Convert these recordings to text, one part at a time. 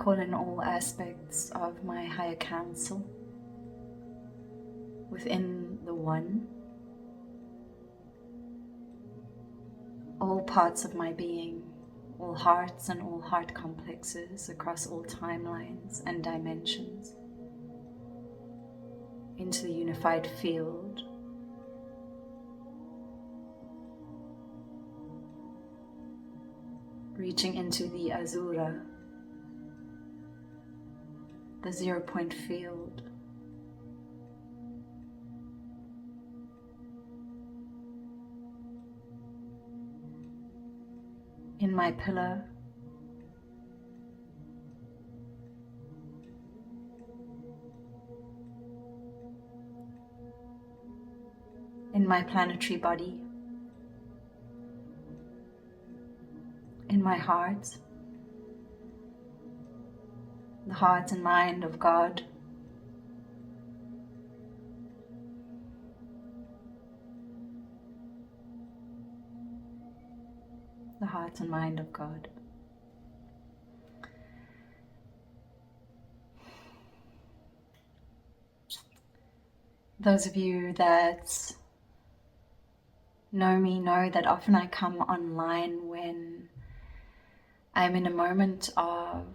call in all aspects of my higher council within the One, all parts of my being, all hearts and all heart complexes across all timelines and dimensions, into the unified field, reaching into the Azura, the 0-point field, in my pillar, in my planetary body, in my heart, the heart and mind of God, the heart and mind of God. Those of you that know me know that often I come online when I'm in a moment of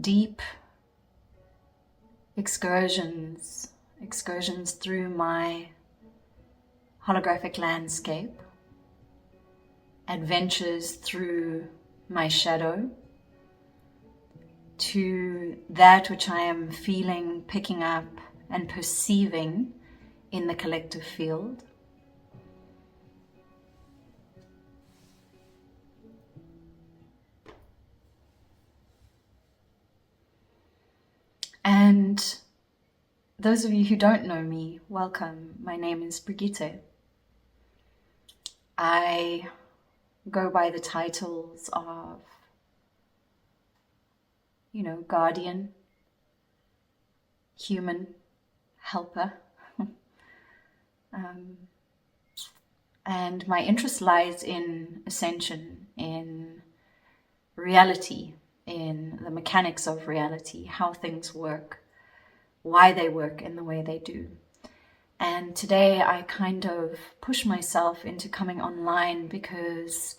deep excursions through my holographic landscape, adventures through my shadow, to that which I am feeling, picking up and perceiving in the collective field. And those of you who don't know me, welcome. My name is Brigitte. I go by the titles of, guardian, human, helper. And my interest lies in ascension, in reality, in the mechanics of reality, how things work, why they work in the way they do. And today I kind of push myself into coming online because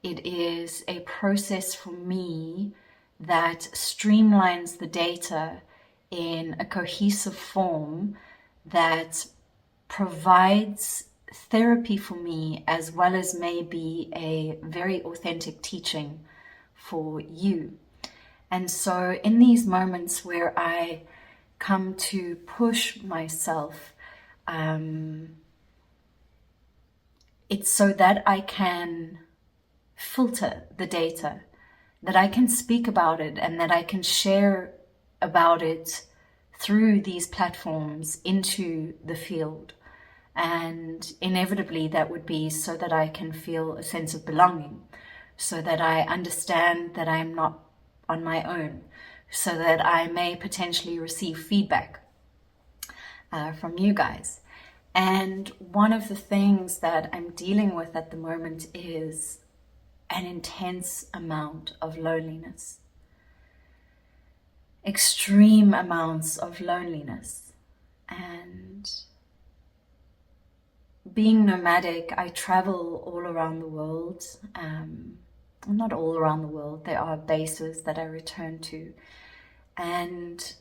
it is a process for me that streamlines the data in a cohesive form that provides therapy for me, as well as maybe a very authentic teaching for you. And so in these moments where I come to push myself, it's so that I can filter the data, that I can speak about it, and that I can share about it through these platforms into the field. And inevitably that would be so that I can feel a sense of belonging, so that I understand that I'm not on my own, so that I may potentially receive feedback from you guys. And one of the things that I'm dealing with at the moment is an intense amount of loneliness. Extreme amounts of loneliness. And being nomadic, I travel all around the world. Not all around the world. There are bases that I return to. And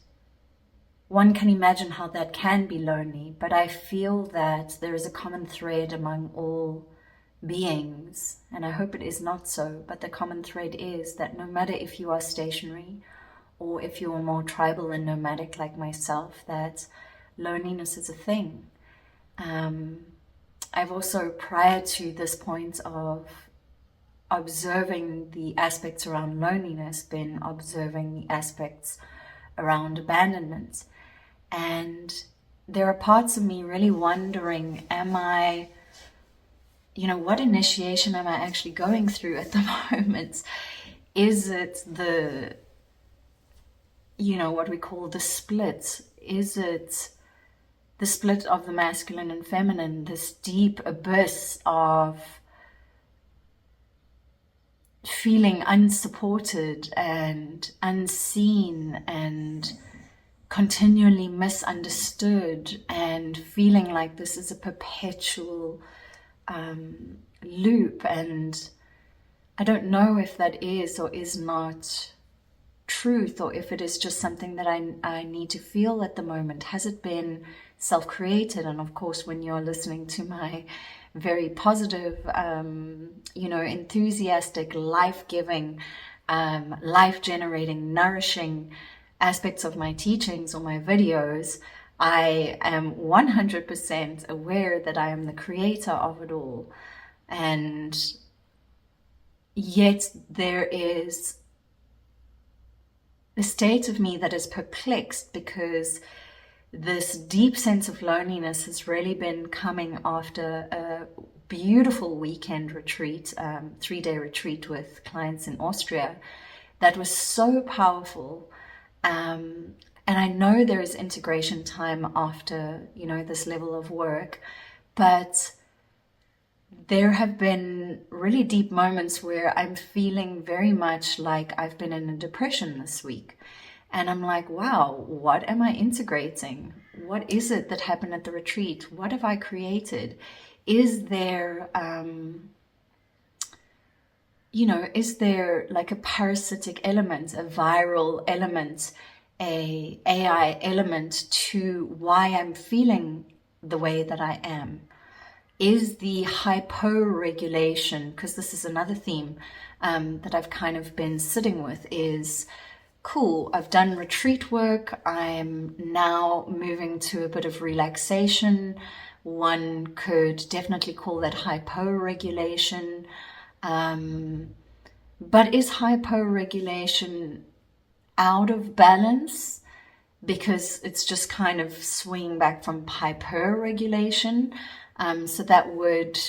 one can imagine how that can be lonely, but I feel that there is a common thread among all beings, and I hope it is not so, but the common thread is that no matter if you are stationary or if you are more tribal and nomadic like myself, that loneliness is a thing. I've also, prior to this point of observing the aspects around loneliness, been observing the aspects around abandonment. And there are parts of me really wondering, what initiation am I actually going through at the moment? Is it what we call the split? Is it the split of the masculine and feminine, this deep abyss of feeling unsupported and unseen and continually misunderstood, and feeling like this is a perpetual loop. And I don't know if that is or is not truth, or if it is just something that I need to feel at the moment. Has it been self-created? And of course, when you're listening to my very positive, enthusiastic, life-giving, life-generating, nourishing aspects of my teachings or my videos, I am 100% aware that I am the creator of it all. And yet there is a state of me that is perplexed, because this deep sense of loneliness has really been coming after a beautiful weekend retreat, 3-day retreat with clients in Austria, that was so powerful. And I know there is integration time after, this level of work, but there have been really deep moments where I'm feeling very much like I've been in a depression this week. And I'm like, wow, what am I integrating? What is it that happened at the retreat? What have I created? Is there, is there like a parasitic element, a viral element, a AI element to why I'm feeling the way that I am? Is the hypo-regulation, because this is another theme that I've kind of been sitting with, is cool, I've done retreat work, I'm now moving to a bit of relaxation. One could definitely call that hypo-regulation. But is hypo-regulation out of balance because it's just kind of swinging back from hyper-regulation? So that would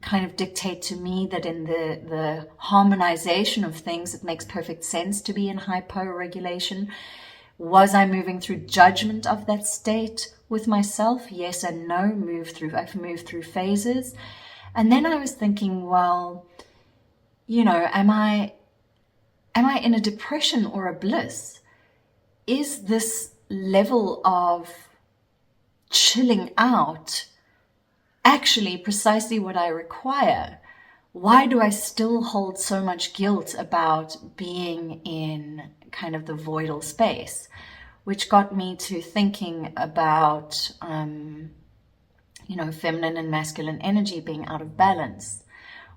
kind of dictate to me that in the harmonization of things, it makes perfect sense to be in hypo-regulation. Was I moving through judgment of that state with myself? Yes and no. I've moved through phases. And then I was thinking, well, am I in a depression or a bliss? Is this level of chilling out actually precisely what I require? Why do I still hold so much guilt about being in kind of the voidal space? Which got me to thinking about, feminine and masculine energy being out of balance.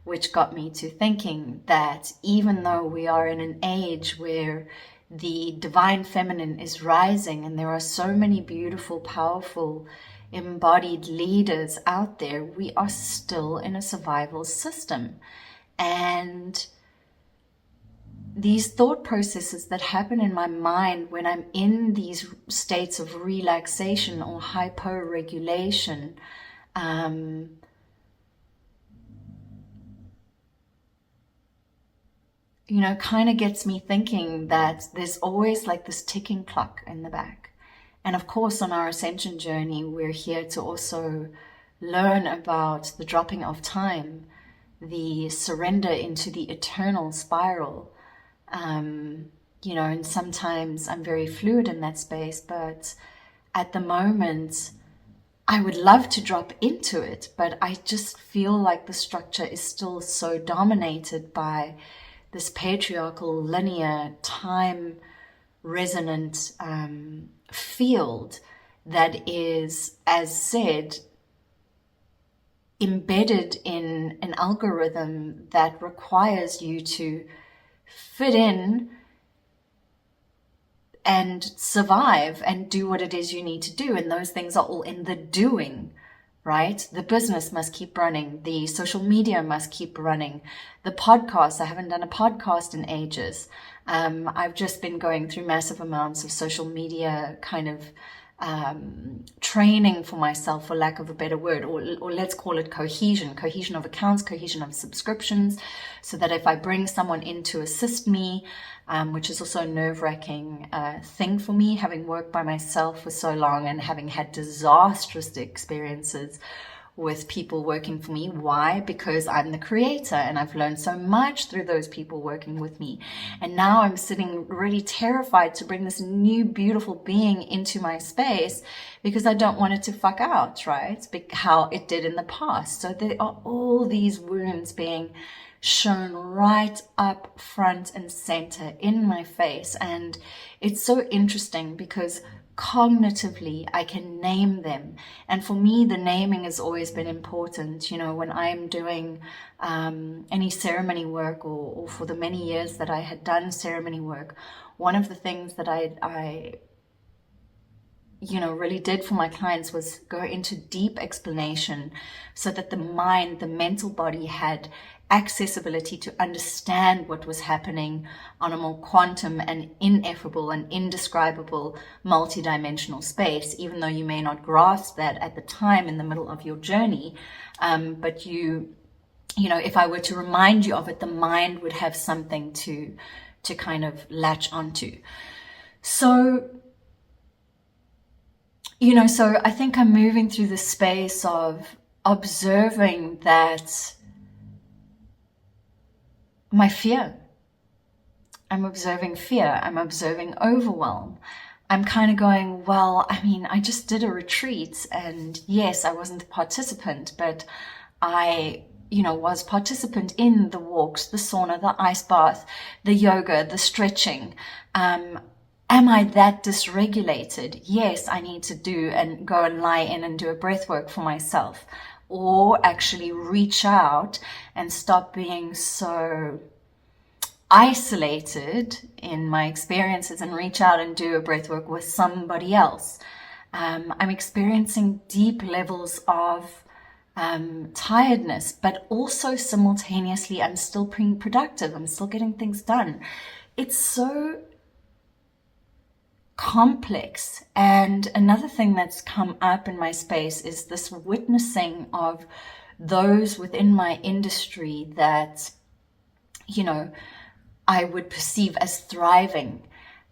Which got me to thinking that even though we are in an age where the divine feminine is rising, and there are so many beautiful, powerful, embodied leaders out there, we are still in a survival system. And these thought processes that happen in my mind when I'm in these states of relaxation or hypo-regulation, kind of gets me thinking that there's always like this ticking clock in the back. And of course, on our Ascension journey, we're here to also learn about the dropping of time, the surrender into the eternal spiral. And sometimes I'm very fluid in that space, but at the moment, I would love to drop into it, but I just feel like the structure is still so dominated by this patriarchal, linear, time resonant field that is, as said, embedded in an algorithm that requires you to fit in and survive and do what it is you need to do. And those things are all in the doing, right? The business must keep running. The social media must keep running. The podcast, I haven't done a podcast in ages. I've just been going through massive amounts of social media kind of training for myself, for lack of a better word, or let's call it cohesion of accounts, cohesion of subscriptions, so that if I bring someone in to assist me, which is also a nerve-wracking thing for me, having worked by myself for so long and having had disastrous experiences with people working for me. Why? Because I'm the creator and I've learned so much through those people working with me. And now I'm sitting really terrified to bring this new beautiful being into my space because I don't want it to fuck out, right? How it did in the past. So there are all these wounds being shown right up front and center in my face. And it's so interesting because cognitively I can name them, and for me the naming has always been important. You know, when I'm doing any ceremony work, or for the many years that I had done ceremony work, one of the things that I you know, really did for my clients was go into deep explanation so that the mind, the mental body, had accessibility to understand what was happening on a more quantum and ineffable and indescribable multidimensional space, even though you may not grasp that at the time in the middle of your journey. But you know, if I were to remind you of it, the mind would have something to kind of latch onto. So, you know, so I think I'm moving through the space of observing that my fear. I'm observing fear. I'm observing overwhelm. I'm kind of going, well, I mean, I just did a retreat, and yes, I wasn't a participant, but I, you know, was participant in the walks, the sauna, the ice bath, the yoga, the stretching. Am I that dysregulated? Yes, I need to do and go and lie in and do a breath work for myself, or actually reach out and stop being so isolated in my experiences and reach out and do a breath work with somebody else. I'm experiencing deep levels of tiredness, but also simultaneously I'm still being productive. I'm still getting things done. It's so complex. And another thing that's come up in my space is this witnessing of those within my industry that, you know, I would perceive as thriving,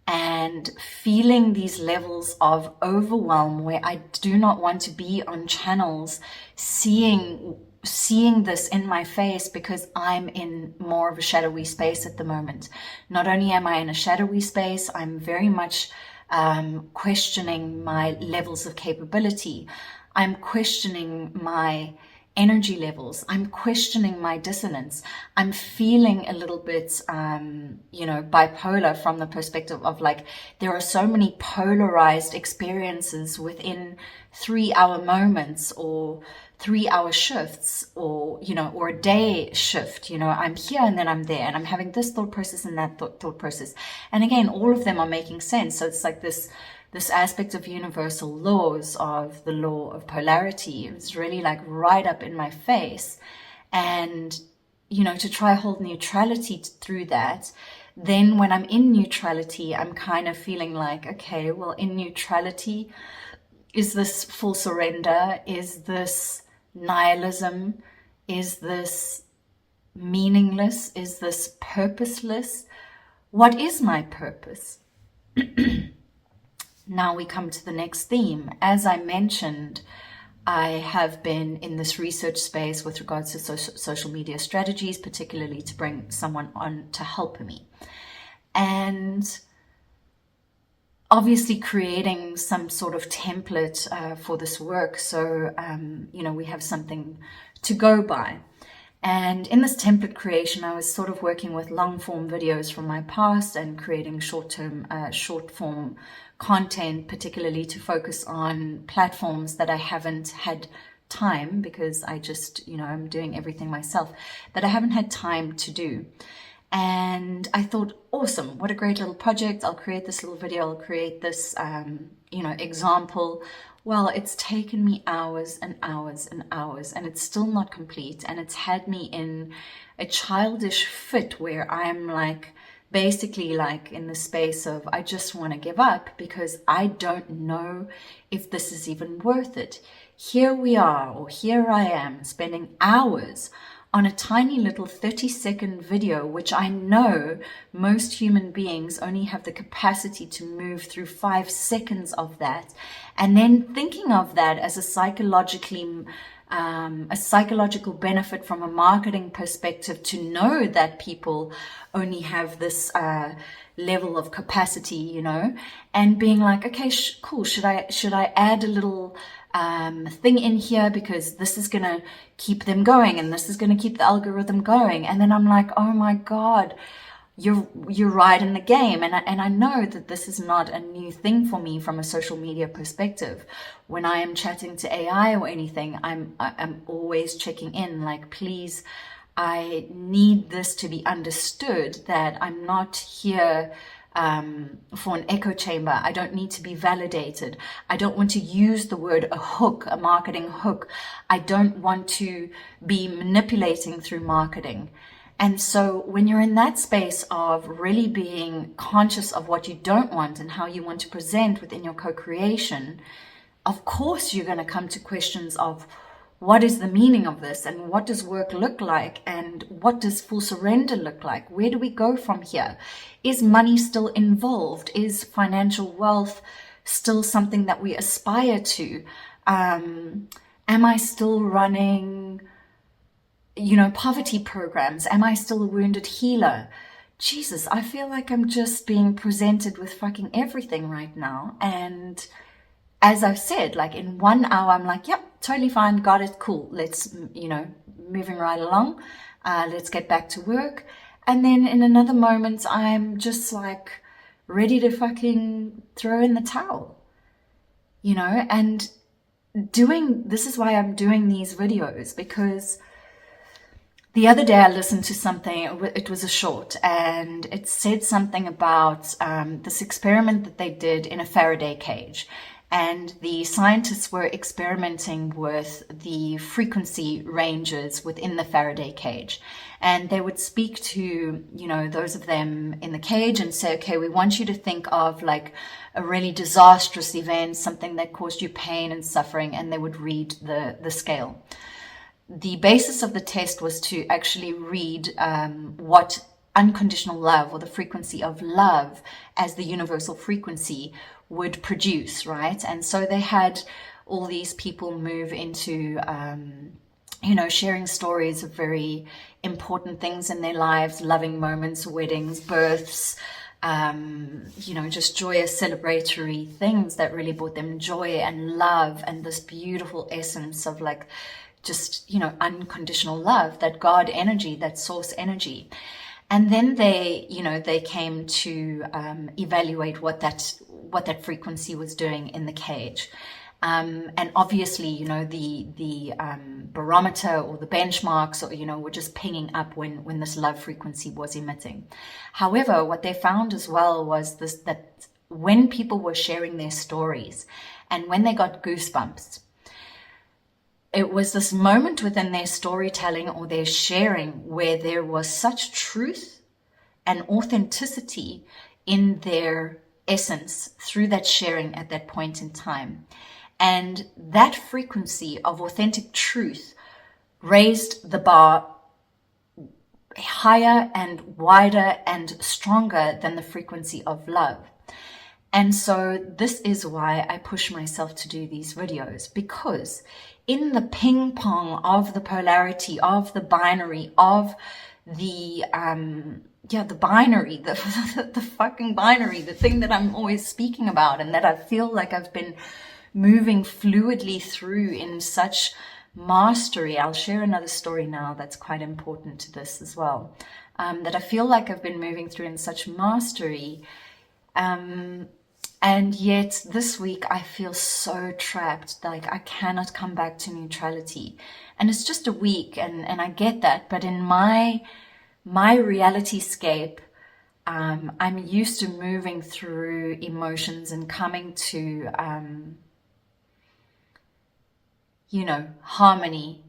and feeling these levels of overwhelm where I do not want to be on channels, seeing this in my face because I'm in more of a shadowy space at the moment. Not only am I in a shadowy space, I'm very much questioning my levels of capability. I'm questioning my energy levels. I'm questioning my dissonance. I'm feeling a little bit, you know, bipolar from the perspective of like, there are so many polarized experiences within 3-hour moments or 3-hour shifts, or, you know, or a day shift. You know, I'm here and then I'm there, and I'm having this thought process and that thought process. And again, all of them are making sense. So it's like this aspect of universal laws, of the law of polarity. It's really like right up in my face. And, you know, to try hold neutrality through that, then when I'm in neutrality, I'm kind of feeling like, okay, well, in neutrality, is this full surrender? Is this nihilism? Is this meaningless? Is this purposeless? What is my purpose? Now we come to the next theme. As I mentioned, I have been in this research space with regards to social media strategies, particularly to bring someone on to help me. And obviously creating some sort of template for this work. So, you know, we have something to go by. And in this template creation, I was sort of working with long form videos from my past and creating short form content, particularly to focus on platforms that I haven't had time, because I just, you know, I'm doing everything myself, that I haven't had time to do. And I thought, awesome, what a great little project. I'll create this little video. I'll create this, you know, example. Well, it's taken me hours and hours and hours, and it's still not complete. And it's had me in a childish fit where I'm like, basically like in the space of, I just want to give up because I don't know if this is even worth it. Here we are, or here I am, spending hours on a tiny little 30-second video, which I know most human beings only have the capacity to move through 5 seconds of that. And then thinking of that as a psychologically a psychological benefit from a marketing perspective to know that people only have this level of capacity, you know, and being like, okay, cool. Should I add a little thing in here because this is going to keep them going and this is going to keep the algorithm going? And then I'm like, oh my God, you're right in the game. And I know that this is not a new thing for me from a social media perspective. When I am chatting to AI or anything, I'm always checking in, like, please, I need this to be understood that I'm not here for an echo chamber. I don't need to be validated. I don't want to use the word a hook, a marketing hook. I don't want to be manipulating through marketing. And so when you're in that space of really being conscious of what you don't want and how you want to present within your co-creation, of course you're going to come to questions of what is the meaning of this, and what does work look like, and what does full surrender look like? Where do we go from here? Is money still involved? Is financial wealth still something that we aspire to? Am I still running, you know, poverty programs? Am I still a wounded healer? Jesus, I feel like I'm just being presented with fucking everything right now. And as I've said, like in 1 hour, I'm like, yep, totally fine, got it, cool. Let's, you know, moving right along. Let's get back to work. And then in another moment, I'm just like ready to fucking throw in the towel, you know, and this is why I'm doing these videos, because the other day I listened to something, it was a short, and it said something about this experiment that they did in a Faraday cage. And the scientists were experimenting with the frequency ranges within the Faraday cage. And they would speak to, you know, those of them in the cage and say, okay, we want you to think of like a really disastrous event, something that caused you pain and suffering, and they would read the scale. The basis of the test was to actually read what unconditional love, or the frequency of love as the universal frequency, would produce, right? And so they had all these people move into, you know, sharing stories of very important things in their lives, loving moments, weddings, births, you know, just joyous celebratory things that really brought them joy and love and this beautiful essence of like just, you know, unconditional love, that God energy, that source energy. And then they, you know, they came to evaluate what that frequency was doing in the cage. And obviously, you know, the barometer or the benchmarks, or, you know, were just pinging up when this love frequency was emitting. However, what they found as well was that when people were sharing their stories and when they got goosebumps, it was this moment within their storytelling or their sharing where there was such truth and authenticity in their essence through that sharing at that point in time. And that frequency of authentic truth raised the bar higher and wider and stronger than the frequency of love. And so this is why I push myself to do these videos, because in the ping pong of the polarity, of the binary, of the binary, the fucking binary, the thing that I'm always speaking about and that I feel like I've been moving fluidly through in such mastery. I'll share another story now that's quite important to this as well, that I feel like I've been moving through in such mastery. And yet this week I feel so trapped, like I cannot come back to neutrality. And it's just a week, and I get that. But in my reality-scape, I'm used to moving through emotions and coming to, you know, harmony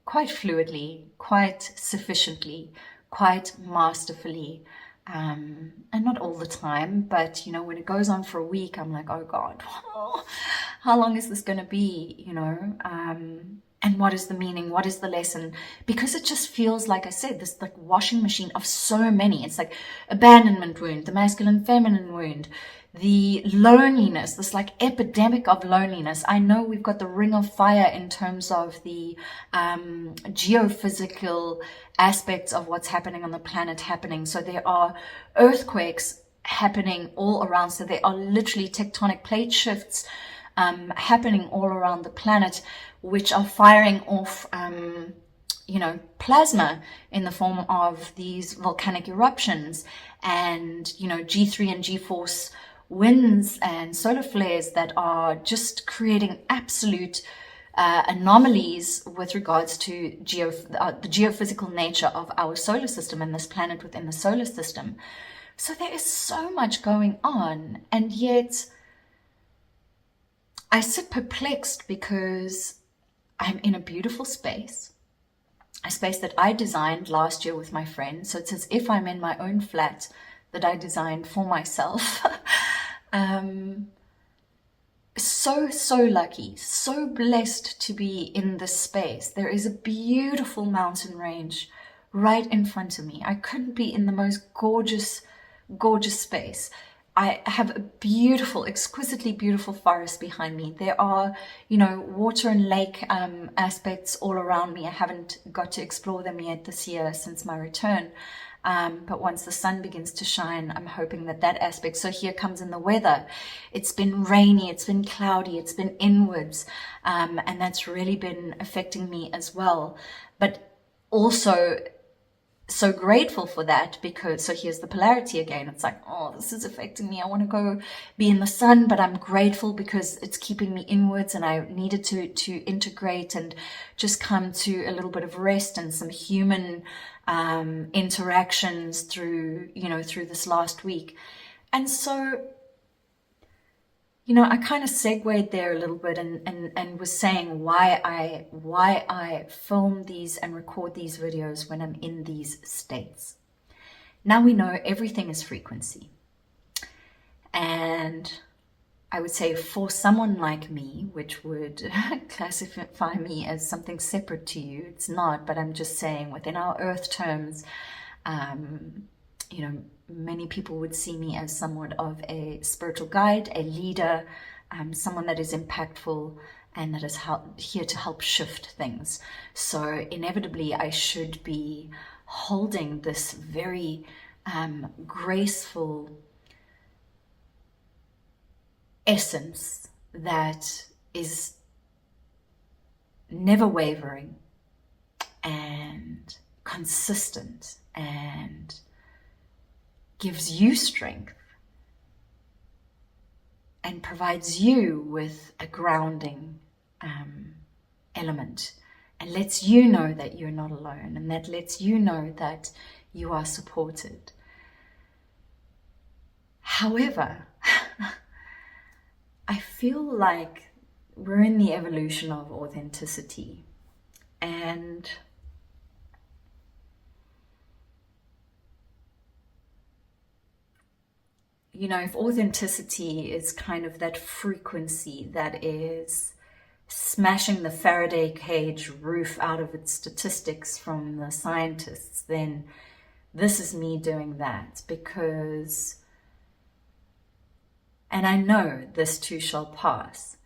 quite fluidly, quite sufficiently, quite masterfully. And not all the time, but, you know, when it goes on for a week, I'm like, oh God, how long is this going to be, you know? And what is the meaning? What is the lesson? Because it just feels, like I said, this like washing machine of so many. It's like abandonment wound, the masculine feminine wound, the loneliness, this like epidemic of loneliness. I know we've got the ring of fire in terms of the geophysical aspects of what's happening on the planet happening. So there are earthquakes happening all around. So there are literally tectonic plate shifts happening all around the planet, which are firing off plasma in the form of these volcanic eruptions, and G3 and G-force winds and solar flares that are just creating absolute anomalies with regards to the geophysical nature of our solar system and this planet within the solar system. So there is so much going on, and yet I sit perplexed because I'm in a beautiful space, a space that I designed last year with my friend. So it's as if I'm in my own flat that I designed for myself. So lucky, so blessed to be in this space. There is a beautiful mountain range right in front of me. I couldn't be in the most gorgeous space. I have a beautiful, exquisitely beautiful forest behind me. There are, water and lake aspects all around me. I haven't got to explore them yet this year since my return. But once the sun begins to shine, I'm hoping that aspect. So here comes in the weather. It's been rainy, it's been cloudy, it's been inwards. And that's really been affecting me as well. But also so grateful for that, because so here's the polarity again. It's like, oh, this is affecting me. I want to go be in the sun, but I'm grateful because it's keeping me inwards, and I needed to integrate and just come to a little bit of rest and some human interactions through this last week. And so I kind of segued there a little bit and was saying why I film these and record these videos when I'm in these states. Now we know everything is frequency. And I would say for someone like me, which would classify me as something separate to you, it's not, but I'm just saying within our earth terms, many people would see me as somewhat of a spiritual guide, a leader, someone that is impactful and that is here to help shift things. So inevitably, I should be holding this very graceful essence that is never wavering and consistent and gives you strength and provides you with a grounding element, and lets you know that you're not alone, and that lets you know that you are supported. However, I feel like we're in the evolution of authenticity, and if authenticity is kind of that frequency that is smashing the Faraday cage roof out of its statistics from the scientists, then this is me doing that, because, and I know this too shall pass,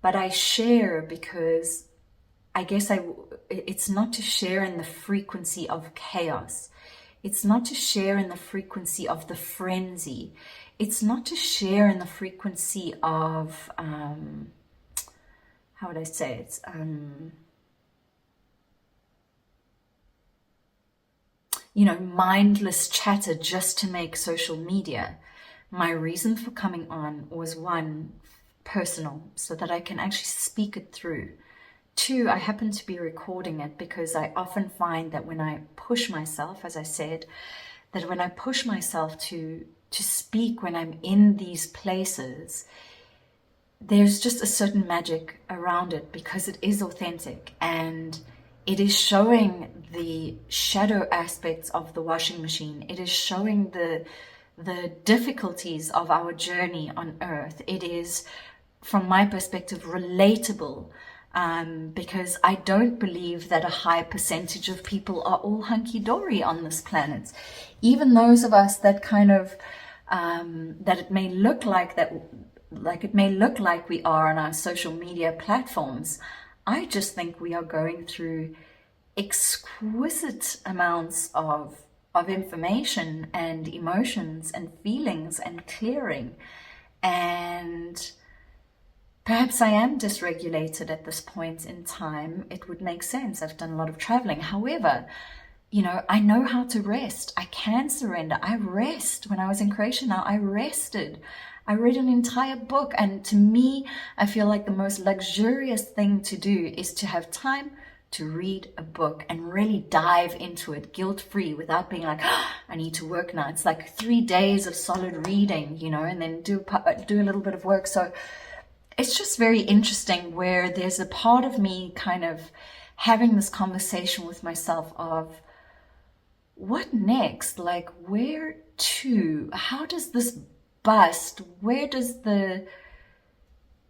but I share because I guess it's not to share in the frequency of chaos. It's not to share in the frequency of the frenzy. It's not to share in the frequency of, how would I say it? Mindless chatter just to make social media. My reason for coming on was, one, personal, so that I can actually speak it through. Two, I happen to be recording it because I often find that when I push myself, as I said, that when I push myself to speak when I'm in these places, there's just a certain magic around it because it is authentic and it is showing the shadow aspects of the washing machine. It is showing the difficulties of our journey on earth. It is, from my perspective, relatable. Because I don't believe that a high percentage of people are all hunky-dory on this planet. Even those of us that kind of that it may look like that, like it may look like we are on our social media platforms. I just think we are going through exquisite amounts of information and emotions and feelings and clearing. And perhaps I am dysregulated at this point in time. It would make sense. I've done a lot of traveling. However, you know, I know how to rest. I can surrender. I rest. When I was in Croatia now, I rested. I read an entire book. And to me, I feel like the most luxurious thing to do is to have time to read a book and really dive into it guilt-free, without being like, oh, I need to work now. It's like 3 days of solid reading, you know, and then do a little bit of work. So it's just very interesting, where there's a part of me kind of having this conversation with myself of, what next? Like, where to? How does this bust? Where does the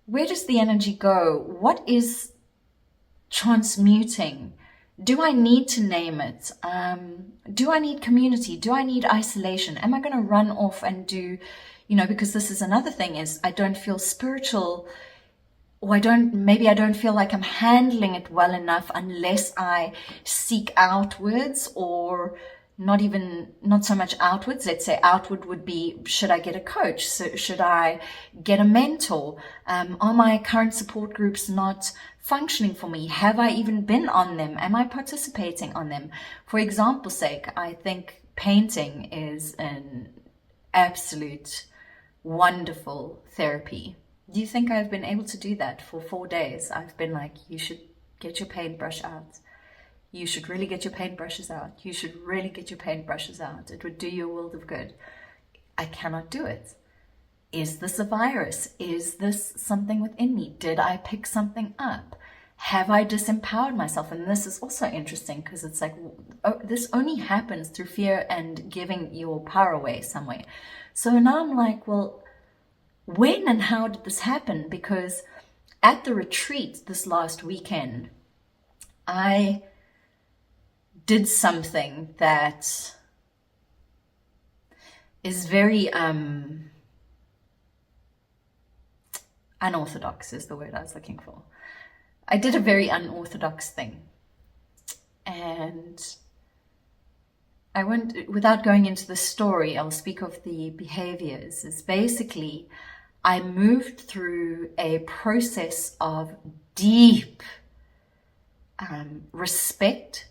energy go? What is transmuting? Do I need to name it? Do I need community? Do I need isolation? Am I going to run off and do, you know, because this is another thing, is I don't feel spiritual, or maybe I don't feel like I'm handling it well enough unless I seek outwards, or not so much outwards. Let's say outward would be, should I get a coach? So should I get a mentor? Are my current support groups not functioning for me? Have I even been on them? Am I participating on them? For example's sake, I think painting is an absolute wonderful therapy. Do you think I've been able to do that for 4 days? I've been like, you should get your paintbrush out. You should really get your paintbrushes out. You should really get your paintbrushes out. It would do you a world of good. I cannot do it. Is this a virus? Is this something within me? Did I pick something up? Have I disempowered myself? And this is also interesting, because it's like, oh, this only happens through fear and giving your power away somewhere. So now I'm like, well, when and how did this happen? Because at the retreat this last weekend, I did something that is very unorthodox, is the word I was looking for. I did a very unorthodox thing, and I went, without going into the story, I'll speak of the behaviors. Is basically, I moved through a process of deep respect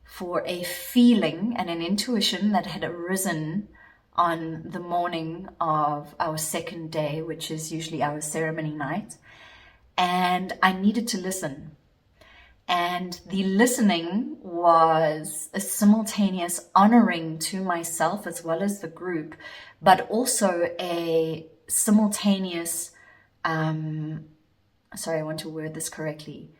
for a feeling and an intuition that had arisen on the morning of our second day, which is usually our ceremony night. And I needed to listen. And the listening was a simultaneous honoring to myself as well as the group, but also a simultaneous, sorry, I want to word this correctly.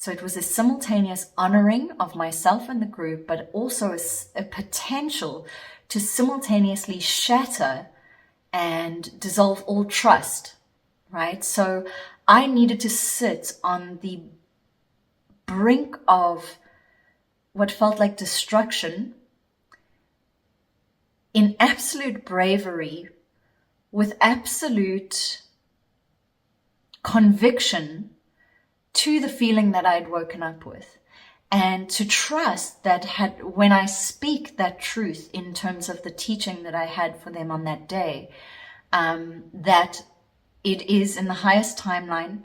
So it was a simultaneous honoring of myself and the group, but also a potential to simultaneously shatter and dissolve all trust, right? So I needed to sit on the brink of what felt like destruction in absolute bravery, with absolute conviction to the feeling that I'd woken up with, and to trust that when I speak that truth in terms of the teaching that I had for them on that day, that it is in the highest timeline,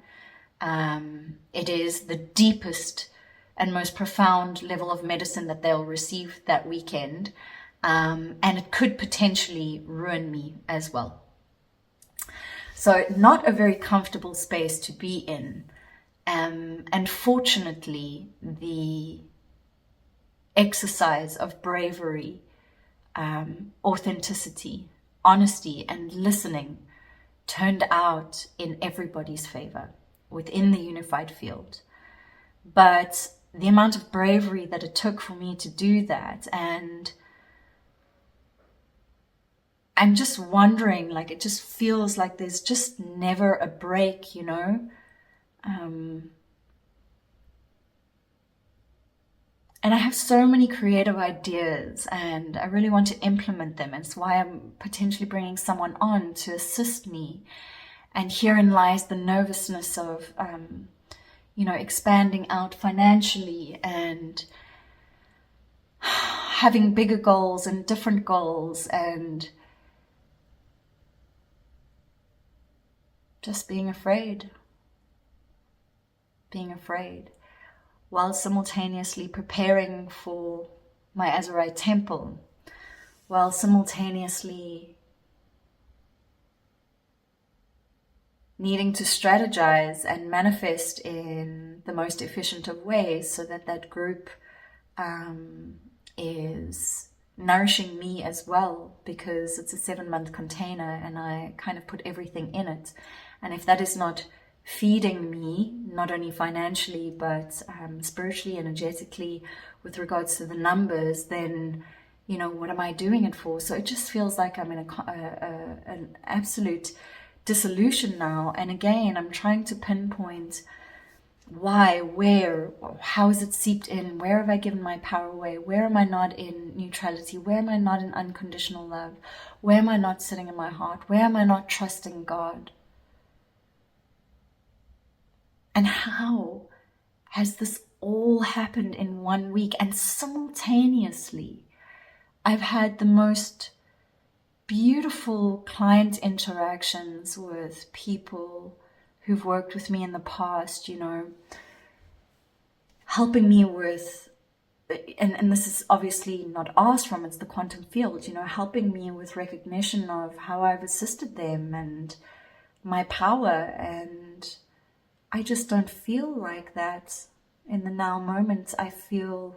it is the deepest and most profound level of medicine that they'll receive that weekend, and it could potentially ruin me as well. So not a very comfortable space to be in. And fortunately, the exercise of bravery, authenticity, honesty, and listening turned out in everybody's favor within the unified field. But the amount of bravery that it took for me to do that, and I'm just wondering, like, it just feels like there's just never a break, you know? And I have so many creative ideas and I really want to implement them. And it's why I'm potentially bringing someone on to assist me. And herein lies the nervousness of, expanding out financially and having bigger goals and different goals and just being afraid while simultaneously preparing for my Azurite Temple, while simultaneously needing to strategize and manifest in the most efficient of ways so that that group is nourishing me as well, because it's a 7-month container and I kind of put everything in it. And if that is not feeding me, not only financially, but spiritually, energetically, with regards to the numbers, then, what am I doing it for? So it just feels like I'm in an absolute dissolution now. And again, I'm trying to pinpoint why, where, how is it seeped in? Where have I given my power away? Where am I not in neutrality? Where am I not in unconditional love? Where am I not sitting in my heart? Where am I not trusting God? And how has this all happened in 1 week? And simultaneously, I've had the most beautiful client interactions with people who've worked with me in the past, helping me with, and this is obviously not asked from, it's the quantum field, helping me with recognition of how I've assisted them and my power. And I just don't feel like that in the now moment. I feel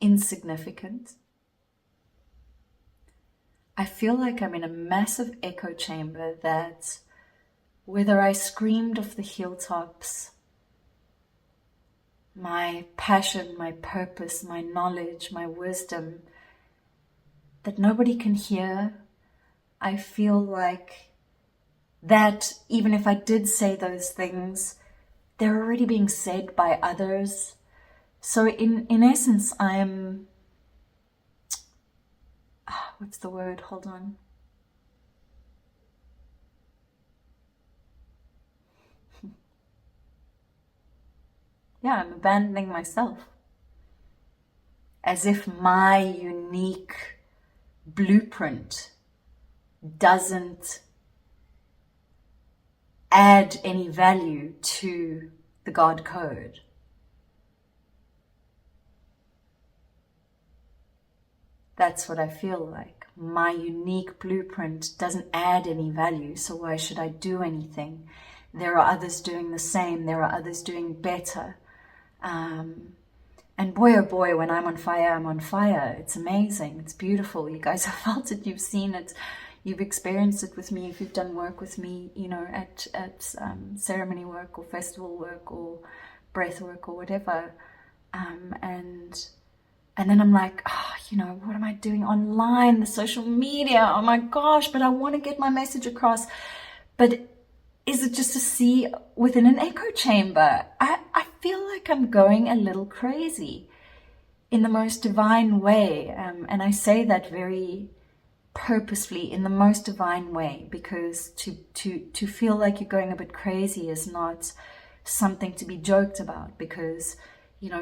insignificant. I feel like I'm in a massive echo chamber that whether I screamed off the hilltops, my passion, my purpose, my knowledge, my wisdom, that nobody can hear. I feel like that even if I did say those things, they're already being said by others. So in essence, I'm, what's the word? Hold on. Yeah, I'm abandoning myself. As if my unique blueprint doesn't add any value to the God code. That's what I feel like. My unique blueprint doesn't add any value, so why should I do anything? There are others doing the same. There are others doing better. And boy, oh boy, when I'm on fire, I'm on fire. It's amazing. It's beautiful. You guys have felt it. You've seen it. You've experienced it with me. If you've done work with me, at ceremony work or festival work or breath work or whatever. And then I'm like, what am I doing online? The social media. Oh my gosh, but I want to get my message across. But is it just a sea within an echo chamber? I feel like I'm going a little crazy in the most divine way. And I say that very purposefully, in the most divine way, because to feel like you're going a bit crazy is not something to be joked about, because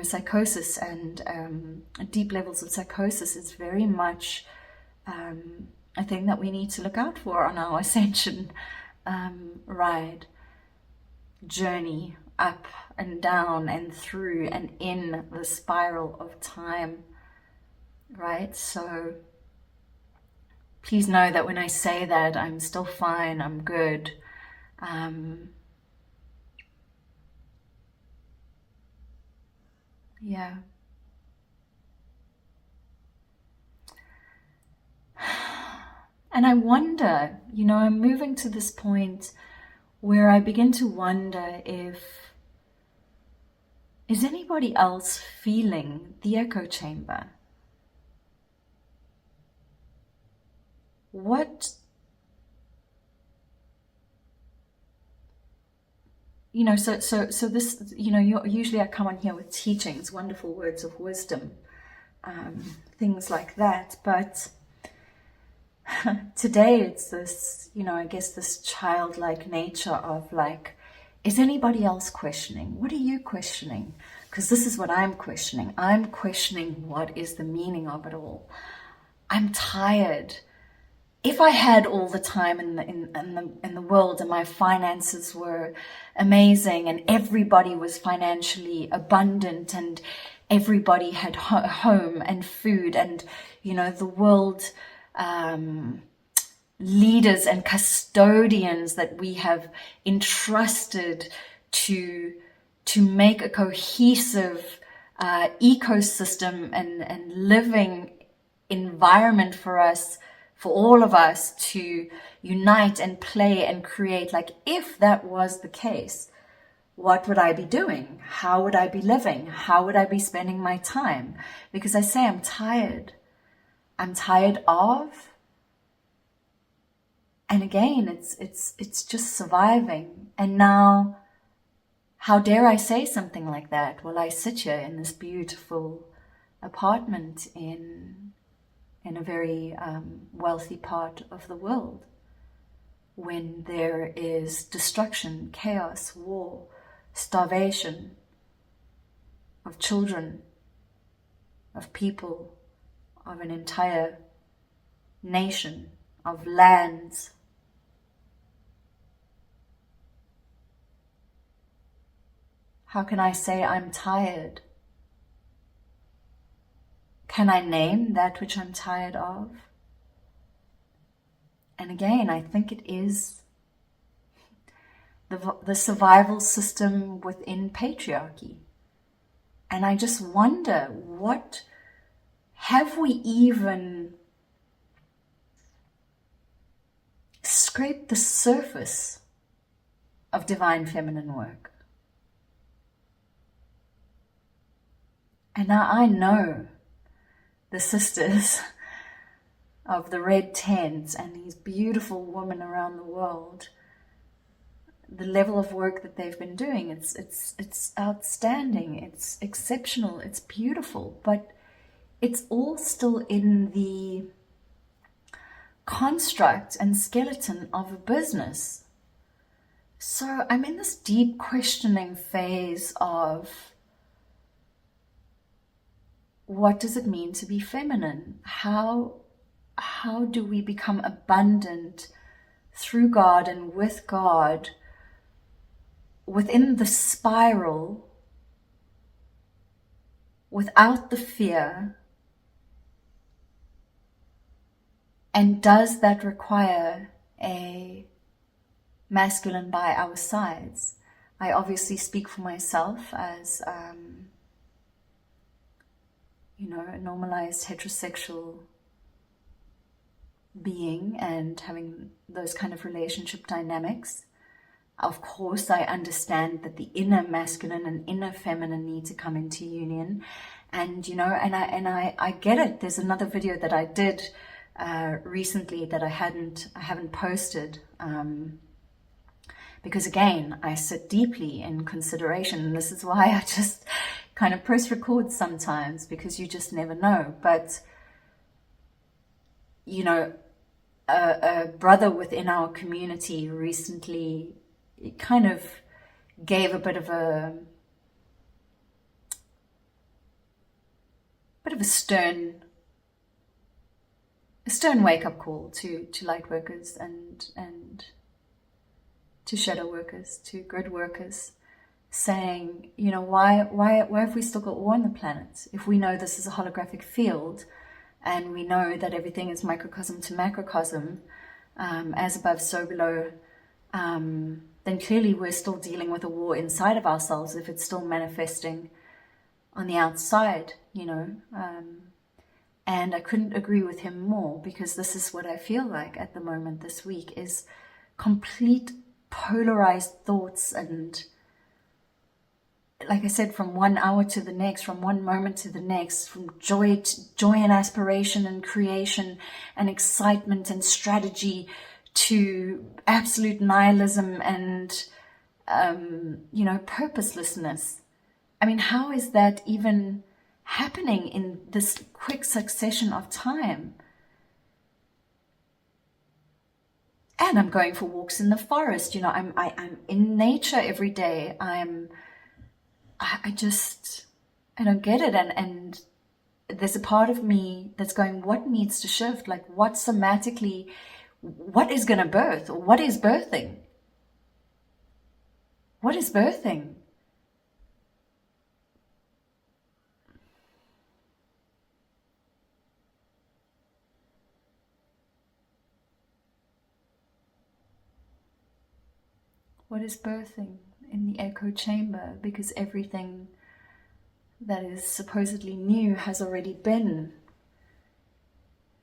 psychosis and deep levels of psychosis is very much a thing that we need to look out for on our ascension ride, journey up and down and through and in the spiral of time, right? So please know that when I say that, I'm still fine, I'm good. Yeah. And I wonder, I'm moving to this point where I begin to wonder is anybody else feeling the echo chamber? What you know, so this, you know, usually I come on here with teachings, wonderful words of wisdom, things like that. But today it's this, you know, I guess this childlike nature of like, is anybody else questioning? What are you questioning? Because this is what I'm questioning. I'm questioning what is the meaning of it all. I'm tired. If I had all the time in the world and my finances were amazing and everybody was financially abundant and everybody had home and food and, you know, the world leaders and custodians that we have entrusted to make a cohesive ecosystem and living environment for us, for all of us to unite and play and create. Like, if that was the case, what would I be doing? How would I be living? How would I be spending my time? Because I say I'm tired. I'm tired of, and again, it's just surviving. And now, how dare I say something like that? Well, I sit here in this beautiful apartment in a very wealthy part of the world, when there is destruction, chaos, war, starvation of children, of people, of an entire nation, of lands. How can I say I'm tired? Can I name that which I'm tired of? And again, I think it is the survival system within patriarchy. And I just wonder, what have we even scraped the surface of divine feminine work? And now I know the sisters of the red tents and these beautiful women around the world, the level of work that they've been doing, it's outstanding, it's exceptional, it's beautiful, but it's all still in the construct and skeleton of a business. So I'm in this deep questioning phase of, what does it mean to be feminine? How do we become abundant through God and with God within the spiral, without the fear? And does that require a masculine by our sides? I obviously speak for myself as a normalized heterosexual being and having those kind of relationship dynamics. Of course, I understand that the inner masculine and inner feminine need to come into union, and I get it. There's another video that I did recently that I haven't posted, because again, I sit deeply in consideration, and this is why I just kind of press record sometimes, because you just never know. But a brother within our community recently kind of gave a bit of a stern wake-up call to light workers and to shadow workers, to grid workers, saying, why have we still got war on the planet? If we know this is a holographic field, and we know that everything is microcosm to macrocosm, as above, so below, then clearly we're still dealing with a war inside of ourselves if it's still manifesting on the outside, and I couldn't agree with him more, because this is what I feel like at the moment this week, is complete polarized thoughts, and like I said, from 1 hour to the next, from one moment to the next, from joy and aspiration and creation and excitement and strategy to absolute nihilism and purposelessness. I mean, how is that even happening in this quick succession of time? And I'm going for walks in the forest. I'm in nature every day. I don't get it. And there's a part of me that's going, what needs to shift? Like, what somatically, what is going to birth? Or what is birthing? What is birthing? What is birthing in the echo chamber? Because everything that is supposedly new has already been.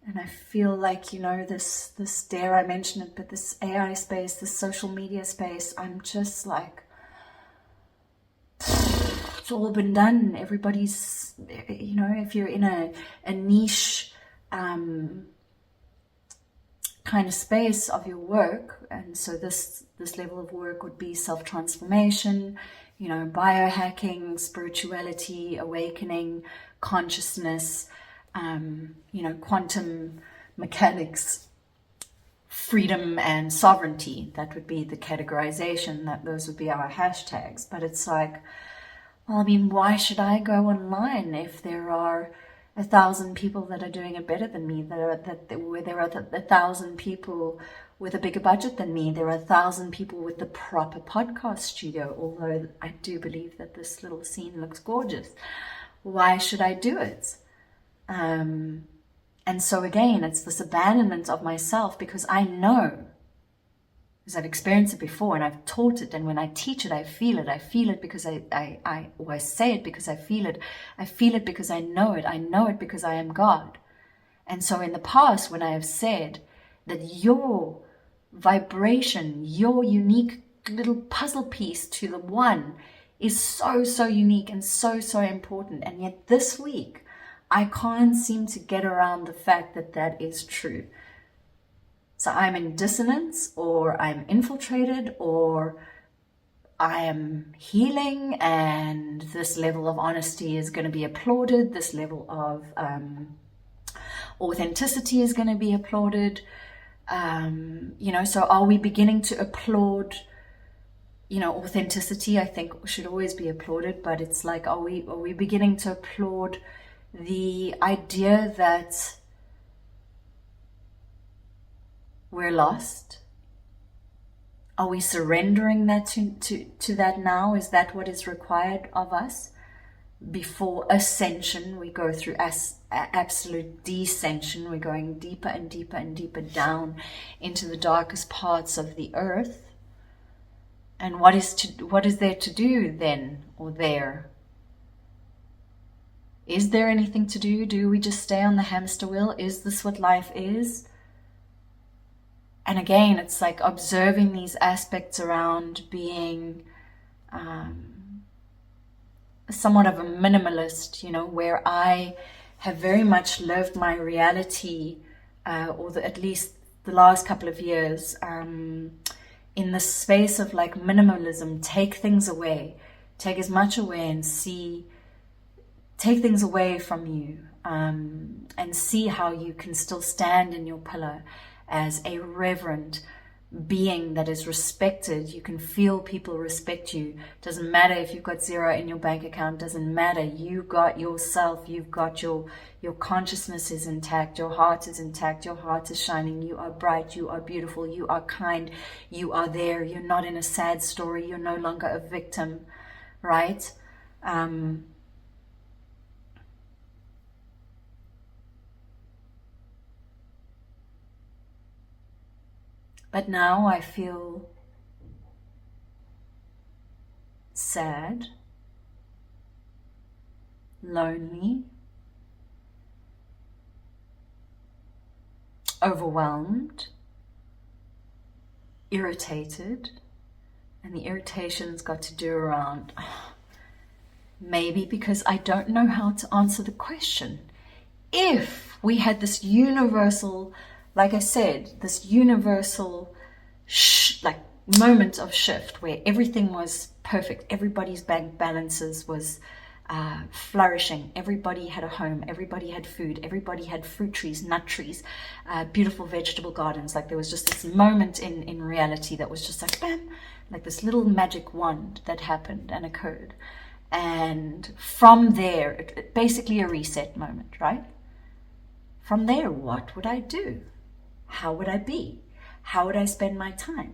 And I feel like, this, dare I mention it, but this AI space, this social media space, I'm just like, it's all been done. Everybody's, if you're in a niche kind of space of your work, and so this level of work would be self-transformation, biohacking, spirituality, awakening, consciousness, quantum mechanics, freedom and sovereignty. That would be the categorization, those would be our hashtags. But it's like, well, I mean, why should I go online if there are 1,000 people that are doing it better than me? There are 1,000 people with a bigger budget than me. There are 1,000 people with the proper podcast studio, although I do believe that this little scene looks gorgeous. Why should I do it? And so again, it's this abandonment of myself, because I know, because I've experienced it before and I've taught it, and when I teach it, I feel it. I feel it because I say it because I feel it. I feel it because I know it. I know it because I am God. And so in the past, when I have said that your vibration, your unique little puzzle piece to the one is so, so unique and so, so important. And yet this week, I can't seem to get around the fact that that is true. So I'm in dissonance, or I'm infiltrated, or I am healing, and this level of honesty is going to be applauded. This level of authenticity is going to be applauded. So are we beginning to applaud, authenticity? I think should always be applauded, but it's like, are we beginning to applaud the idea that we're lost? Are we surrendering that to that now? Is that what is required of us? Before ascension, we go through absolute descension. We're going deeper and deeper and deeper down into the darkest parts of the earth. And what is there to do then, or there? Is there anything to do? Do we just stay on the hamster wheel? Is this what life is? And again, it's like observing these aspects around being somewhat of a minimalist, where I have very much lived my reality, at least the last couple of years, in the space of like minimalism. Take things away, take as much away, and take things away from you, and see how you can still stand in your pillar as a reverent being that is respected. You can feel people respect you. Doesn't matter if you've got zero in your bank account. Doesn't matter. You got yourself. You've got your consciousness is intact. Your heart is intact. Your heart is shining. You are bright. You are beautiful. You are kind. You are there. You're not in a sad story. You're no longer a victim, right? But now I feel sad, lonely, overwhelmed, irritated, and the irritation's got to do around maybe because I don't know how to answer the question. If we had this universal, like I said, this universal moment of shift where everything was perfect. Everybody's bank balances was flourishing. Everybody had a home. Everybody had food. Everybody had fruit trees, nut trees, beautiful vegetable gardens. Like there was just this moment in reality that was just like, bam, like this little magic wand that happened and occurred. And from there, basically a reset moment, right? From there, what would I do? How would I be? How would I spend my time?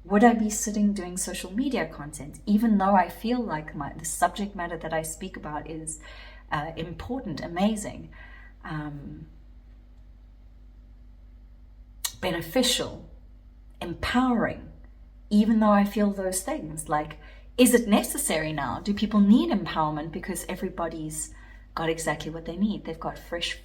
Would I be sitting doing social media content, even though I feel like the subject matter that I speak about is important, amazing, beneficial, empowering, even though I feel those things? Like, is it necessary now? Do people need empowerment because everybody's got exactly what they need? They've got fresh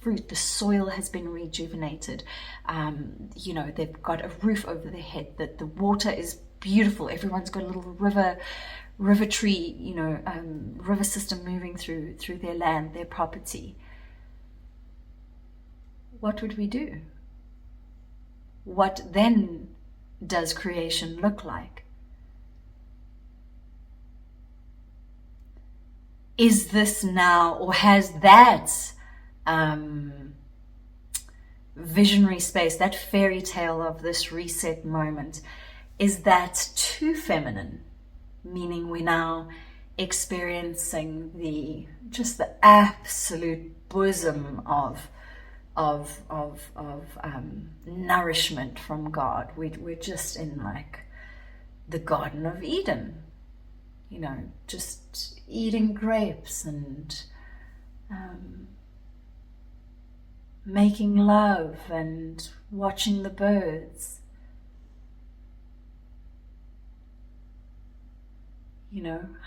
fruit, the soil has been rejuvenated, they've got a roof over their head, that the water is beautiful, everyone's got a little river tree, river system moving through their land, their property. What would we do? What then does creation look like? Is this now, or has that visionary space, that fairy tale of this reset moment, is that too feminine? Meaning we're now experiencing the absolute bosom of nourishment from God. We're just in like the Garden of Eden, just eating grapes and making love and watching the birds.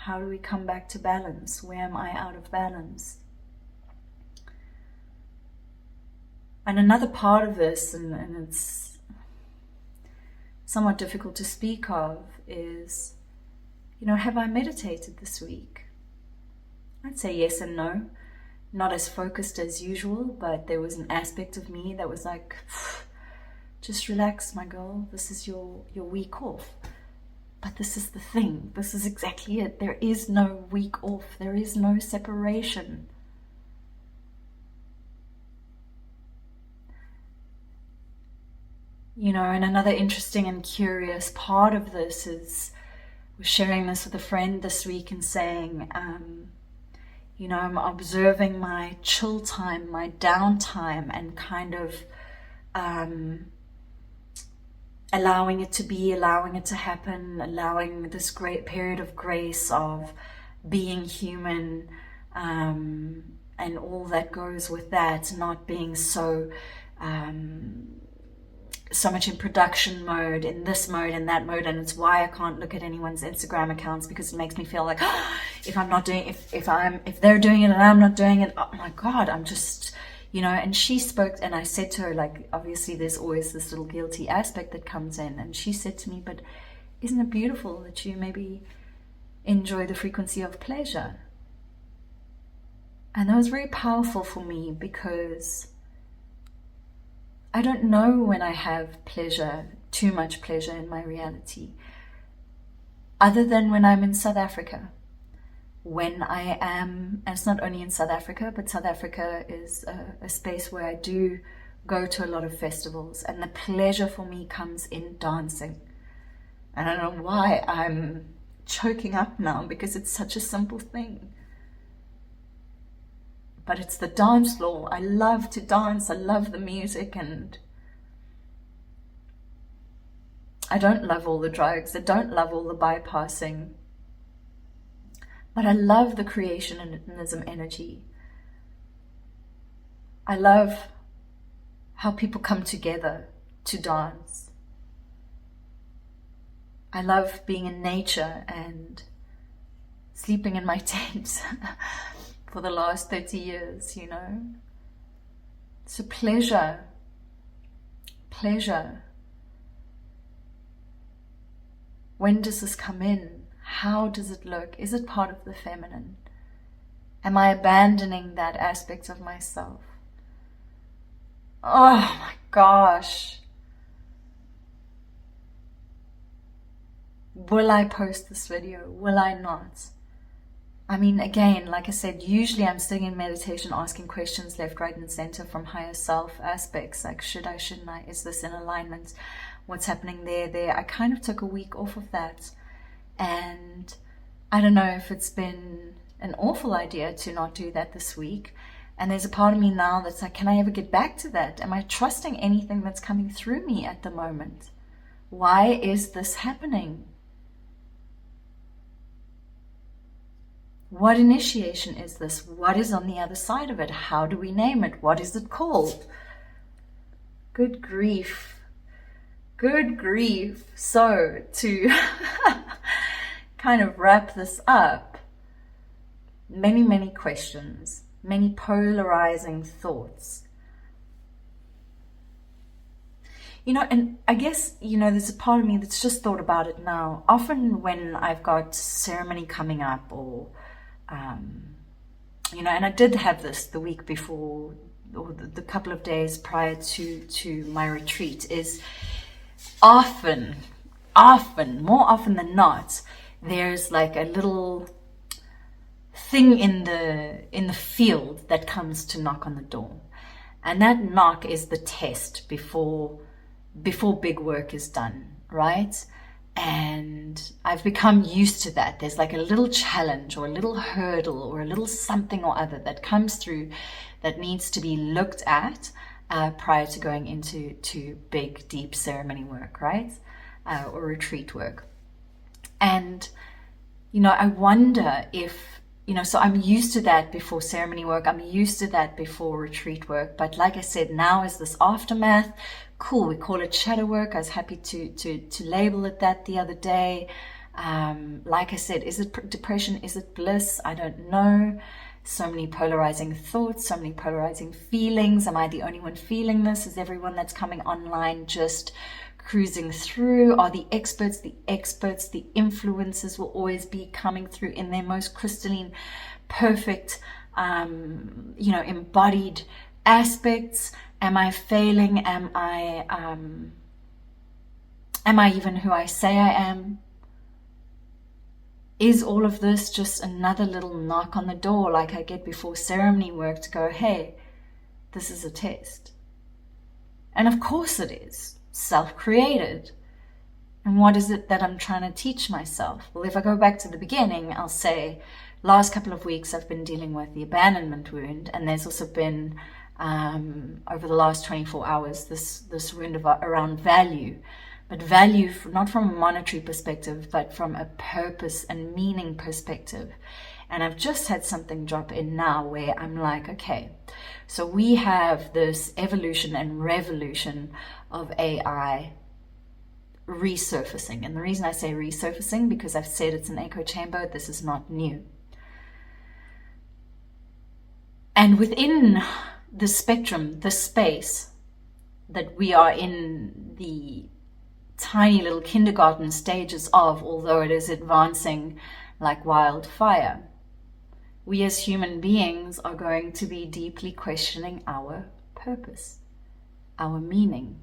How do we come back to balance? Where am I out of balance? And another part of this, and it's somewhat difficult to speak of, is, have I meditated this week? I'd say yes and no. Not as focused as usual, but there was an aspect of me that was like, just relax, my girl. This is your week off. But this is the thing. This is exactly it. There is no week off. There is no separation. And another interesting and curious part of this is, I was sharing this with a friend this week and saying, I'm observing my chill time, my downtime, and kind of allowing it to be, allowing it to happen, allowing this great period of grace of being human, and all that goes with that, not being so much in production mode, in this mode, in that mode. And it's why I can't look at anyone's Instagram accounts, because it makes me feel like, if they're doing it and I'm not doing it, oh my God, I'm just, and she spoke, and I said to her, like, obviously there's always this little guilty aspect that comes in, and she said to me, but isn't it beautiful that you maybe enjoy the frequency of pleasure? And that was very powerful for me, because I don't know when I have pleasure, too much pleasure in my reality, other than when I'm in South Africa. When I am, and it's not only in South Africa, but South Africa is a space where I do go to a lot of festivals, and the pleasure for me comes in dancing. And I don't know why I'm choking up now, because it's such a simple thing. But it's the dance floor. I love to dance. I love the music, and I don't love all the drugs. I don't love all the bypassing. But I love the creationism energy. I love how people come together to dance. I love being in nature and sleeping in my tent for the last 30 years, So pleasure. When does this come in? How does it look? Is it part of the feminine? Am I abandoning that aspect of myself? Oh my gosh. Will I post this video? Will I not? I mean, again, like I said, usually I'm sitting in meditation asking questions left, right, and center from higher self aspects, like should I, shouldn't I, is this in alignment, what's happening there. I kind of took a week off of that, and I don't know if it's been an awful idea to not do that this week. And there's a part of me now that's like, can I ever get back to that? Am I trusting anything that's coming through me at the moment? Why is this happening? What initiation is this? What is on the other side of it? How do we name it? What is it called? Good grief. Good grief. So to kind of wrap this up, many, many questions, many polarizing thoughts. You know, and I guess, you know, there's a part of me that's just thought about it now. Often when I've got ceremony coming up or you know, and I did have this the week before, or the couple of days prior to my retreat, is often, more often than not, there's like a little thing in the field that comes to knock on the door. And that knock is the test before big work is done, right? And I've become used to that. There's like a little challenge or a little hurdle or a little something or other that comes through that needs to be looked at prior to going into big, deep ceremony work, right? Or retreat work. And, you know, I wonder if, you know, so I'm used to that before ceremony work. I'm used to that before retreat work. But like I said, now is this aftermath. Cool, we call it shadow work. I was happy to label it that the other day. Like I said, is it depression? Is it bliss? I don't know. So many polarizing thoughts, so many polarizing feelings. Am I the only one feeling this? Is everyone that's coming online just cruising through? Are the experts, the influencers will always be coming through in their most crystalline, perfect, you know, embodied aspects? Am I failing? Am I even who I say I am? Is all of this just another little knock on the door like I get before ceremony work to go, hey, this is a test? And of course it is. Self-created. And what is it that I'm trying to teach myself? Well, if I go back to the beginning, I'll say last couple of weeks I've been dealing with the abandonment wound, and there's also been over the last 24 hours this wound around value, but value not from a monetary perspective, but from a purpose and meaning perspective. And I've just had something drop in now where I'm like, okay, so we have this evolution and revolution of AI resurfacing. And the reason I say resurfacing, because I've said it's an echo chamber, this is not new. And within the spectrum, the space that we are in, the tiny little kindergarten stages of, although it is advancing like wildfire, we as human beings are going to be deeply questioning our purpose, our meaning,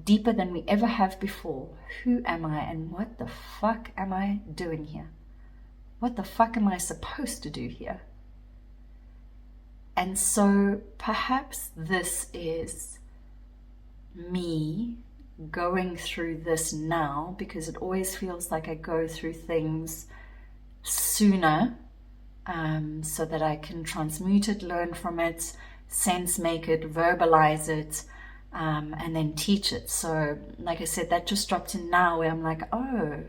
deeper than we ever have before. Who am I and what the fuck am I doing here? What the fuck am I supposed to do here? And so perhaps this is me going through this now, because it always feels like I go through things sooner, so that I can transmute it, learn from it, sense make it, verbalize it, and then teach it. So like I said, that just dropped in now where I'm like, oh,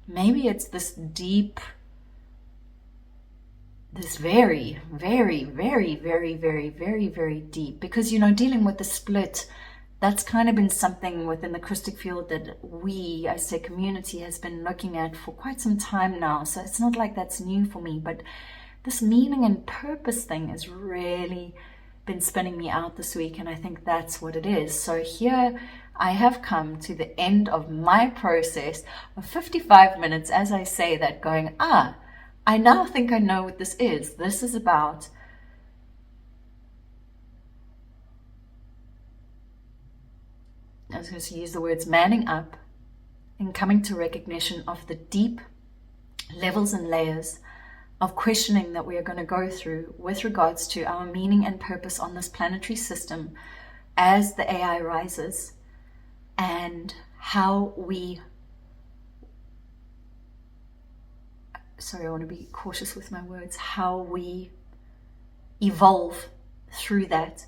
maybe it's this deep, this very, very, very, very, very, very, very deep, because, you know, dealing with the split, that's kind of been something within the Christic field that we, I say community, has been looking at for quite some time now. So it's not like that's new for me, but this meaning and purpose thing has really been spinning me out this week, and I think that's what it is. So here I have come to the end of my process of 55 minutes, as I say that, going, I now think I know what this is. This is about I was going to use the words manning up, in coming to recognition of the deep levels and layers of questioning that we are going to go through with regards to our meaning and purpose on this planetary system as the AI rises, and how we, sorry, I want to be cautious with my words, how we evolve through that,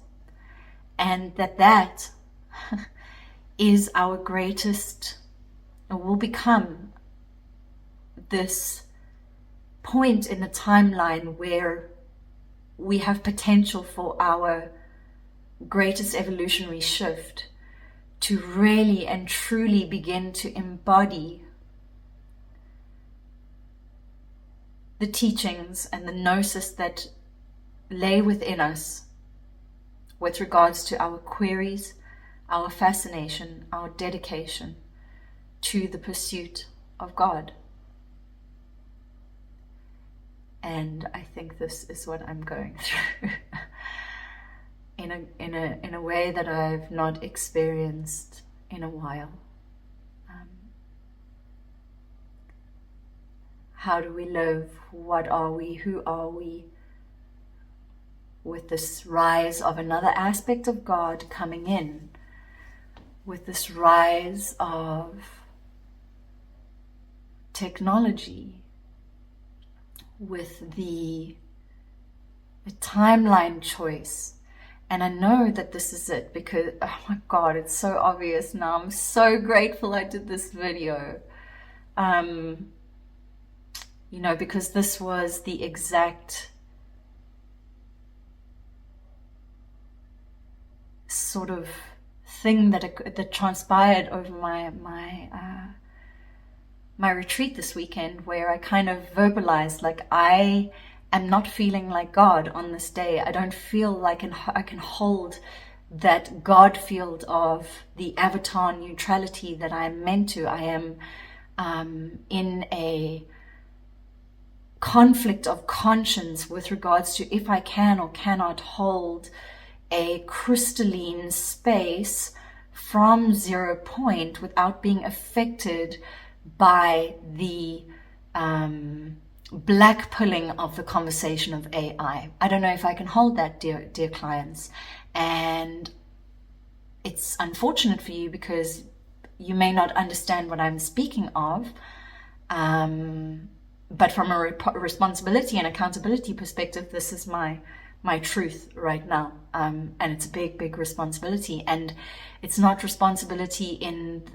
and that is our greatest, or will become this point in the timeline where we have potential for our greatest evolutionary shift to really and truly begin to embody the teachings and the gnosis that lay within us with regards to our queries, our fascination, our dedication to the pursuit of God. And I think this is what I'm going through in a way that I've not experienced in a while. How do we live? What are we? Who are we? With this rise of another aspect of God coming in, with this rise of technology, with the timeline choice. And I know that this is it because, oh my God, it's so obvious now. I'm so grateful I did this video. You know, because this was the exact sort of thing that transpired over my retreat this weekend, where I kind of verbalized, like, I am not feeling like God on this day. I don't feel like I can hold that God field of the avatar neutrality that I am meant to. I am in a conflict of conscience with regards to if I can or cannot hold a crystalline space from 0 point without being affected by the black pulling of the conversation of AI. I don't know if I can hold that, dear clients. And it's unfortunate for you because you may not understand what I'm speaking of. But from a responsibility and accountability perspective, this is my truth right now. And it's a big responsibility. And it's not responsibility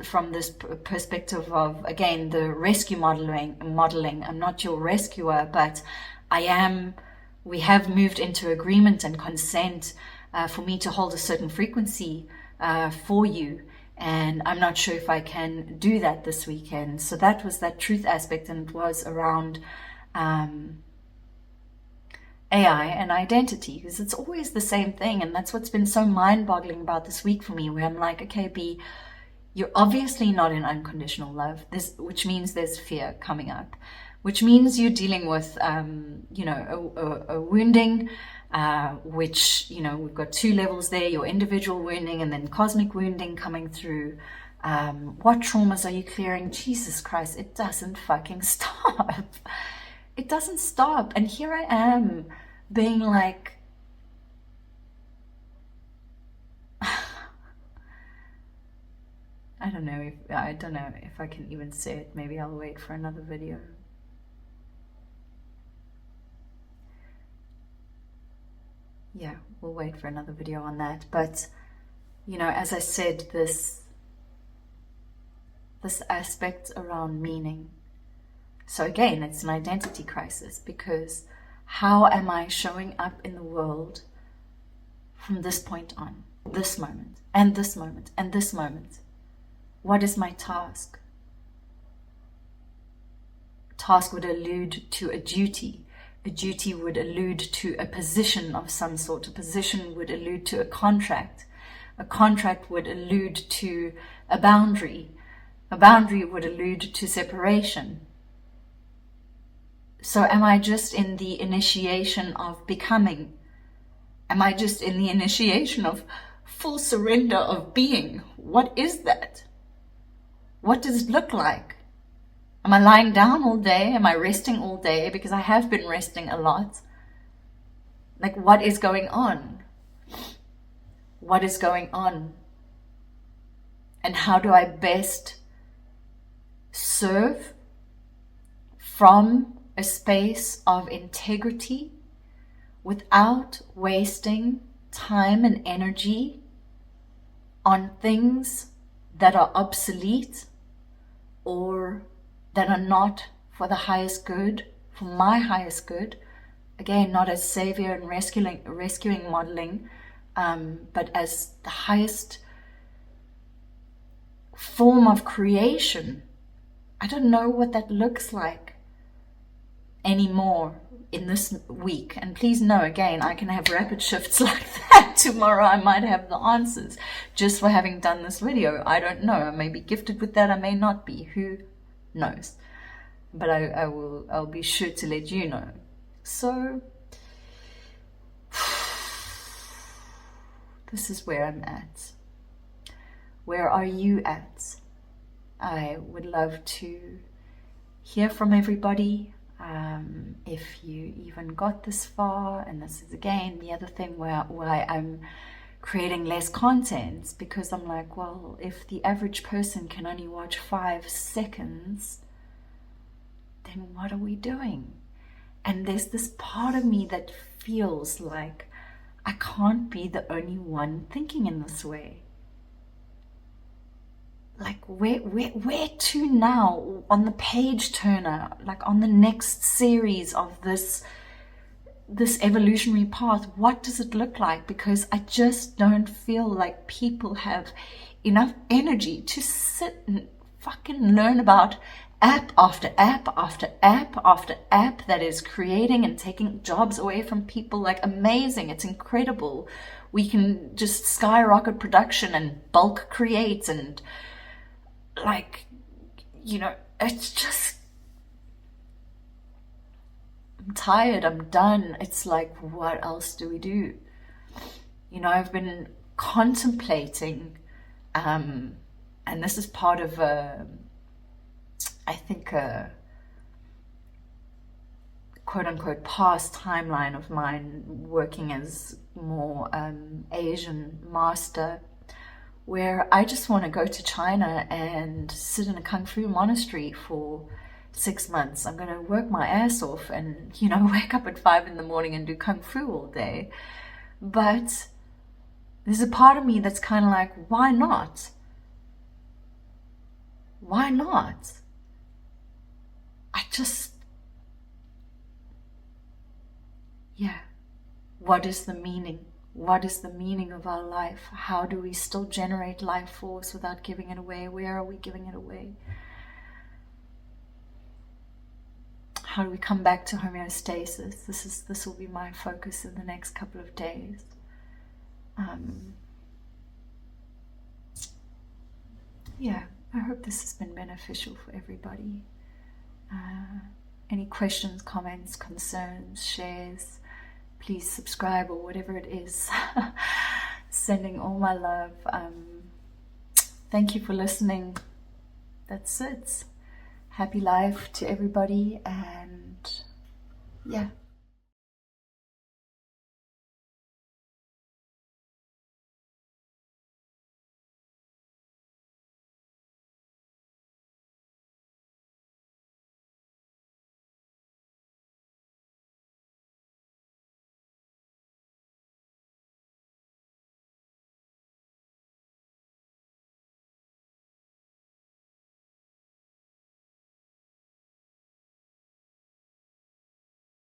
from this perspective of, again, the rescue modeling. I'm not your rescuer, but we have moved into agreement and consent for me to hold a certain frequency for you. And I'm not sure if I can do that this weekend. So that was that truth aspect, and it was around AI and identity, because it's always the same thing. And that's what's been so mind-boggling about this week for me, where I'm like, okay, B, you're obviously not in unconditional love, which means there's fear coming up, which means you're dealing with, a wounding, which, we've got 2 levels there, your individual wounding and then cosmic wounding coming through. What traumas are you clearing? Jesus Christ, it doesn't fucking stop. It doesn't stop. And here I am being like, I don't know if I can even say it. Maybe I'll wait for another video. Yeah, we'll wait for another video on that. But, as I said, this aspect around meaning. So again, it's an identity crisis, because how am I showing up in the world from this point on, this moment, and this moment, and this moment? What is my task? Task would allude to a duty. A duty would allude to a position of some sort. A position would allude to a contract. A contract would allude to a boundary. A boundary would allude to separation. So am I just in the initiation of becoming? Am I just in the initiation of full surrender of being? What is that? What does it look like? Am I lying down all day? Am I resting all day? Because I have been resting a lot. Like, what is going on? What is going on? And how do I best serve from a space of integrity without wasting time and energy on things that are obsolete or that are not for the highest good, for my highest good? Again, not as savior and rescuing modeling, but as the highest form of creation. I don't know what that looks like anymore in this week. And please know, again, I can have rapid shifts like that. Tomorrow I might have the answers just for having done this video. I don't know. I may be gifted with that. I may not be. Who knows? But I'll be sure to let you know. So this is where I'm at. Where are you at? I would love to hear from everybody. If you even got this far, and this is again the other thing why I'm creating less content, because I'm like, well, if the average person can only watch 5 seconds, then what are we doing? And there's this part of me that feels like I can't be the only one thinking in this way. Like, where to now on the page turner, like on the next series of this evolutionary path? What does it look like? Because I just don't feel like people have enough energy to sit and fucking learn about app after app after app after app that is creating and taking jobs away from people. Like, amazing, it's incredible. We can just skyrocket production and bulk create, and like, you know, it's just, I'm tired, I'm done. It's like, what else do we do? You know, I've been contemplating, and this is part of I think a quote-unquote past timeline of mine, working as more Asian master, where I just want to go to China and sit in a Kung Fu monastery for 6 months. I'm going to work my ass off and, you know, wake up at 5 in the morning and do Kung Fu all day. But there's a part of me that's kind of like, why not? Why not? Yeah. What is the meaning? What is the meaning of our life? How do we still generate life force without giving it away? Where are we giving it away? How do we come back to homeostasis? This will be my focus in the next couple of days. Yeah, I hope this has been beneficial for everybody. Any questions, comments, concerns, shares, please subscribe or whatever it is. Sending all my love. Thank you for listening. That's it. Happy life to everybody, and yeah.